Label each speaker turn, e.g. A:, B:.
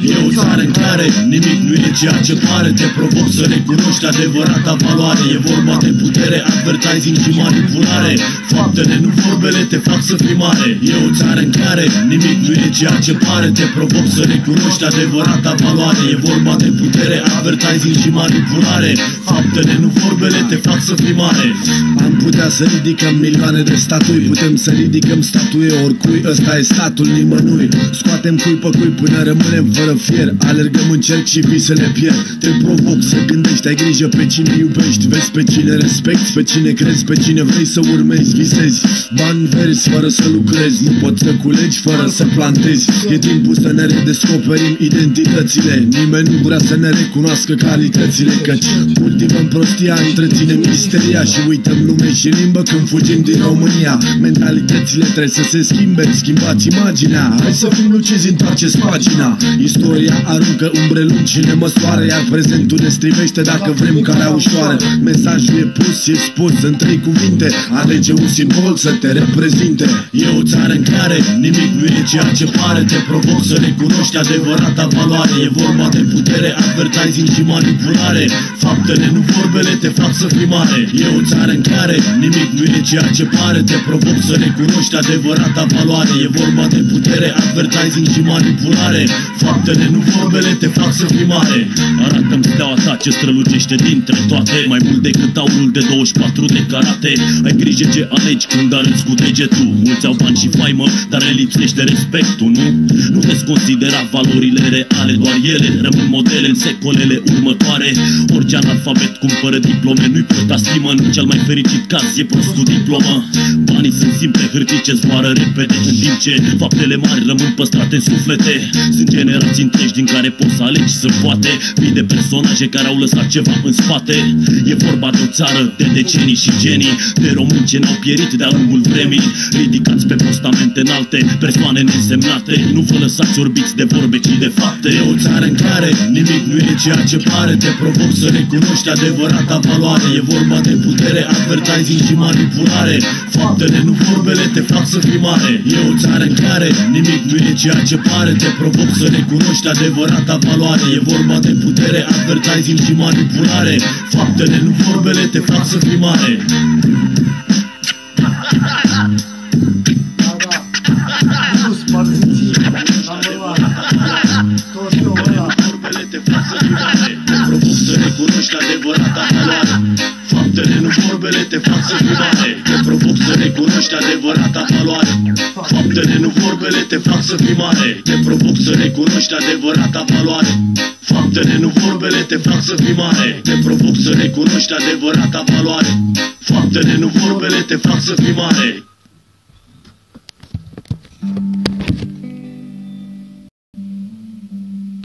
A: E o țară în care nimic nu e ceea ce pare. Te provoc să recunoști adevărata valoare. E vorba de putere, advertising și manipulare. Faptele, nu vorbele, te fac să fii mare. E o țară în care nimic nu e ceea ce pare. Te provoc să recunoști adevărata valoare. E vorba de putere, advertising și manipulare. Faptele, nu vorbele, te fac să fii mare.
B: Am putea să ridicăm milioane de statui, putem să ridicăm statuie oricui, ăsta e statul nimănui. Scoatem cui pe cui până rămânem fără fier. Alergăm în cerc și visele pierd. Te provoc să gândești, ai grijă pe cine iubești. Vezi pe cine respecti, pe cine crezi, pe cine vrei să urmezi. Visezi bani verzi fără să lucrezi. Nu poți să culegi fără să plantezi. E timpul să ne redescoperim identitățile. Nimeni nu vrea să ne recunoască calitățile, căci cultivăm prostia, întreținem misteria și uităm lume și limbă când fugim din România. Mentalitățile trebuie să se schimbe, schimbați imaginea. Hai să fim lucizi, întoarceți pagina. Istoria aruncă umbre lungi și ne măsoară, iar prezentul ne strivește dacă vrem calea ușoară. Mesajul e pus, e spus în 3 cuvinte. Alege un simbol să te reprezinte.
A: E o țară în care nimic nu e ceea ce pare. Te provoc să recunoști adevărata valoare. E vorba de putere, advertising și manipulare. Faptele, nu vorbele, te fac să fii mare. E o țară în care nimic nu e ceea ce pare. Te provoc să recunoști adevărata valoare. E vorba de putere, advertising și manipulare. Faptele, nu vorbele, te fac să fii mare. Arată-mi steaua ta ce strălucește dintre toate, mai mult decât aurul de 24 de carate. Ai grijă ce alegi când arăți cu degetul. Mulți au bani și faimă, dar le lipsește respectul, nu? Nu te considera valorile reale, doar ele rămân modele în secolele următoare. Orice analfabet cumpără diplome, nu-i purta stimă, în cel mai fericit caz e prostul diplomă. Banii sunt simple hârtii ce zboară repede, în timp ce faptele mari rămân păstrate în suflete. Sunt generații întregi din care poți să alegi să poate. Mii de personaje care au lăsat ceva în spate. E vorba de o țară de decenii și genii, de români ce ne-au pierit de-a lungul vremii. Ridicați pe postamente înalte, persoane neînsemnate. Nu vă lăsați orbiți de vorbe, ci de fapte. E o țară în care nimic nu e ceea ce pare. Te provoc să recunoști adevărata valoare. E vorba de putere, advertising și manipulare. Faptele, nu vorbele, te fac să fii mare. E o țară în care nimic nu e ceea ce pare. Te provoc să recunoști adevărata valoare. E vorba de putere, advertising și manipulare. Faptele, nu vorbele, te fac să fii mare. Recunoști adevărata valoare. Faptele, nu vorbele, te fac să fii mare. Te provoc să recunoști adevărata valoare. Faptele, nu vorbele, te fac să fii mare. Te provoc să recunoști adevărata valoare. Faptele, nu vorbele, te fac să fii mare. Te provoc să recunoști adevărata valoare. Faptele, nu vorbele, te fac să fii mare.